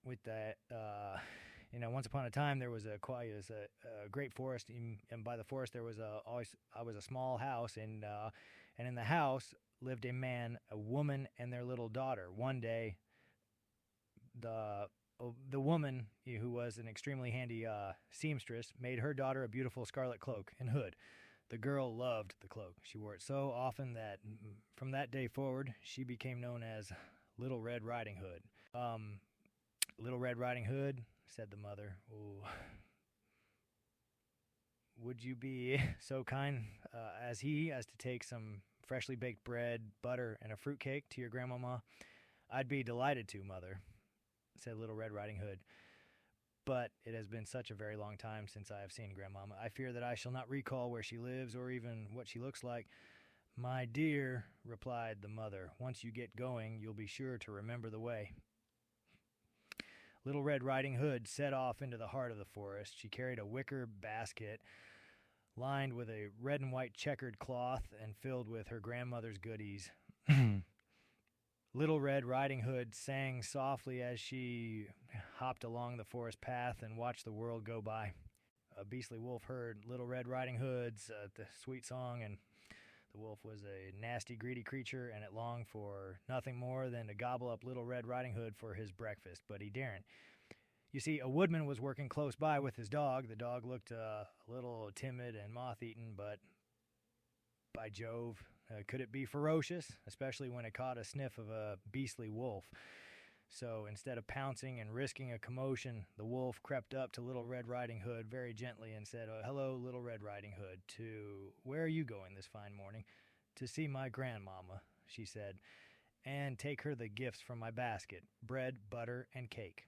with that. Once upon a time there was a great forest, and by the forest there was a small house, and in the house lived a man, a woman, and their little daughter. One day, the woman, who was an extremely handy seamstress, made her daughter a beautiful scarlet cloak and hood. The girl loved the cloak. She wore it so often that from that day forward, she became known as Little Red Riding Hood. Um, Little Red Riding Hood, said the mother, "Oh, would you be so kind as to take some freshly baked bread, butter, and a fruit cake to your grandmama?" "I'd be delighted to, mother," said Little Red Riding Hood. "But it has been such a very long time since I have seen Grandmama. I fear that I shall not recall where she lives or even what she looks like." "My dear," replied the mother, "once you get going, you'll be sure to remember the way." Little Red Riding Hood set off into the heart of the forest. She carried a wicker basket lined with a red and white checkered cloth and filled with her grandmother's goodies. Little Red Riding Hood sang softly as she hopped along the forest path and watched the world go by. A beastly wolf heard Little Red Riding Hood's the sweet song, and the wolf was a nasty, greedy creature, and it longed for nothing more than to gobble up Little Red Riding Hood for his breakfast, but he daren't. You see, a woodman was working close by with his dog. The dog looked a little timid and moth-eaten, but by Jove, could it be ferocious, especially when it caught a sniff of a beastly wolf? So instead of pouncing and risking a commotion, the wolf crept up to Little Red Riding Hood very gently and said, "Hello, Little Red Riding Hood. Where are you going this fine morning?" "To see my grandmama," she said, "and take her the gifts from my basket, bread, butter, and cake."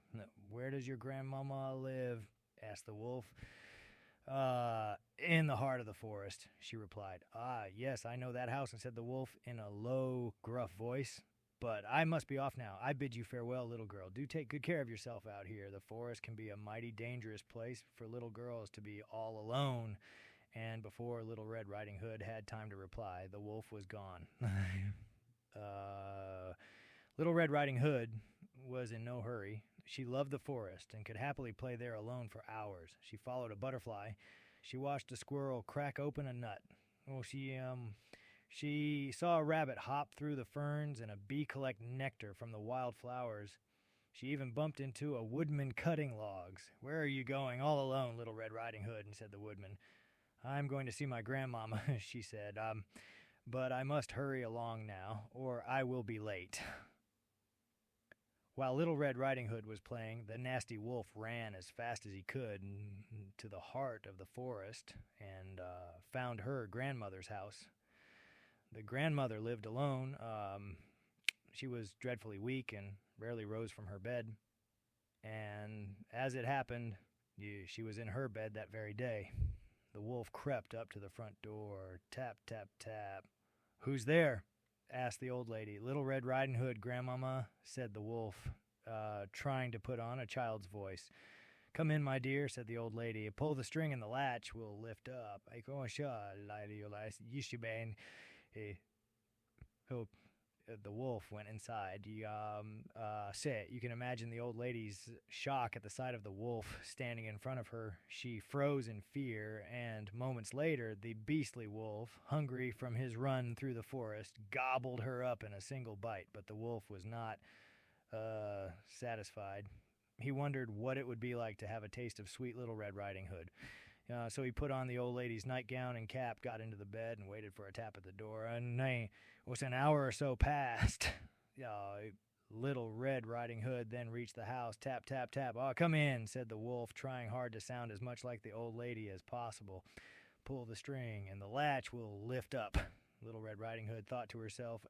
"Where does your grandmama live?" asked the wolf. In the heart of the forest," she replied. "Ah, yes, I know that house," said the wolf in a low, gruff voice. "But I must be off now. I bid you farewell, little girl. Do take good care of yourself out here. The forest can be a mighty dangerous place for little girls to be all alone." And before Little Red Riding Hood had time to reply, the wolf was gone. uh, Little Red Riding Hood was in no hurry. She loved the forest and could happily play there alone for hours. She followed a butterfly. She watched a squirrel crack open a nut. She saw a rabbit hop through the ferns and a bee collect nectar from the wild flowers. She even bumped into a woodman cutting logs. "Where are you going all alone, Little Red Riding Hood?" said the woodman. "I'm going to see my grandmama," she said. But I must hurry along now, or I will be late." While Little Red Riding Hood was playing, the nasty wolf ran as fast as he could to the heart of the forest and found her grandmother's house. The grandmother lived alone. She was dreadfully weak and rarely rose from her bed. And as it happened, she was in her bed that very day. The wolf crept up to the front door. Tap, tap, tap. "Who's there?" asked the old lady. "Little Red Riding Hood, Grandmama," said the wolf, trying to put on a child's voice. "Come in, my dear," said the old lady. "Pull the string and the latch will lift up." The wolf went inside. You can imagine the old lady's shock at the sight of the wolf standing in front of her. She froze in fear, and moments later, the beastly wolf, hungry from his run through the forest, gobbled her up in a single bite. But the wolf was not satisfied. He wondered what it would be like to have a taste of sweet Little Red Riding Hood. So he put on the old lady's nightgown and cap, got into the bed, and waited for a tap at the door. And it was an hour or so passed. Little Red Riding Hood then reached the house. Tap, tap, tap. "Oh, come in," said the wolf, trying hard to sound as much like the old lady as possible. "Pull the string, and the latch will lift up." Little Red Riding Hood thought to herself,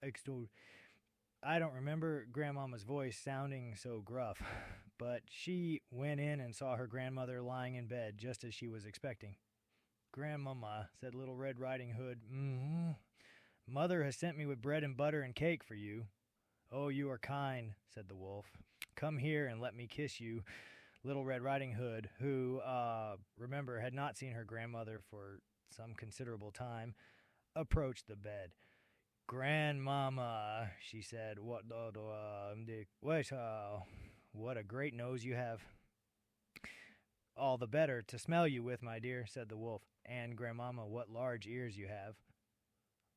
"I don't remember Grandmama's voice sounding so gruff." But she went in and saw her grandmother lying in bed, just as she was expecting. "Grandmama," said Little Red Riding Hood, "Mother has sent me with bread and butter and cake for you." "Oh, you are kind," said the wolf. "Come here and let me kiss you." Little Red Riding Hood, who, remember, had not seen her grandmother for some considerable time, approached the bed. "Grandmama," she said, what a great nose you have." "All the better to smell you with, my dear," said the wolf. "And, Grandmama, what large ears you have."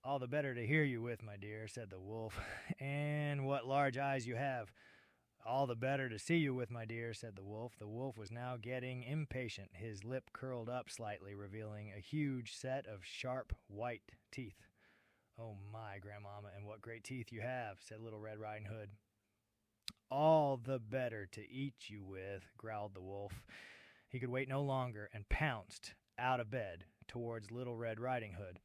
"All the better to hear you with, my dear," said the wolf. "And what large eyes you have." "All the better to see you with, my dear," said the wolf. The wolf was now getting impatient. His lip curled up slightly, revealing a huge set of sharp, white teeth. "Oh my, Grandmama, and what great teeth you have," said Little Red Riding Hood. "All the better to eat you with," growled the wolf. He could wait no longer and pounced out of bed towards Little Red Riding Hood.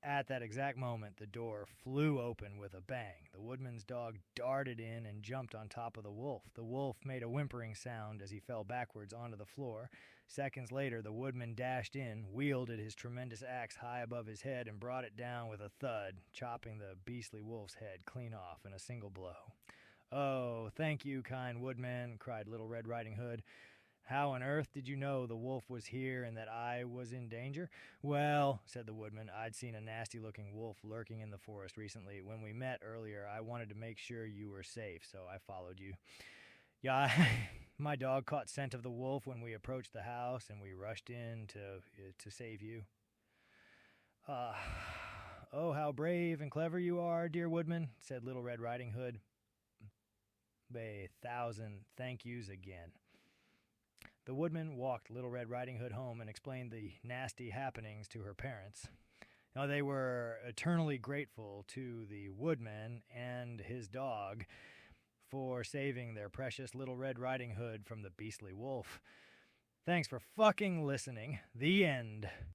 At that exact moment, the door flew open with a bang. The woodman's dog darted in and jumped on top of the wolf. The wolf made a whimpering sound as he fell backwards onto the floor. Seconds later, the woodman dashed in, wielded his tremendous axe high above his head, and brought it down with a thud, chopping the beastly wolf's head clean off in a single blow. "Oh, thank you, kind woodman," cried Little Red Riding Hood. "How on earth did you know the wolf was here and that I was in danger?" "Well," said the woodman, "I'd seen a nasty-looking wolf lurking in the forest recently. When we met earlier, I wanted to make sure you were safe, so I followed you. Yeah, my dog caught scent of the wolf when we approached the house, and we rushed in to save you." "Oh, how brave and clever you are, dear woodman," said Little Red Riding Hood. "A thousand thank yous again." The woodman walked Little Red Riding Hood home and explained the nasty happenings to her parents. Now, they were eternally grateful to the woodman and his dog for saving their precious Little Red Riding Hood from the beastly wolf. Thanks for fucking listening. The end.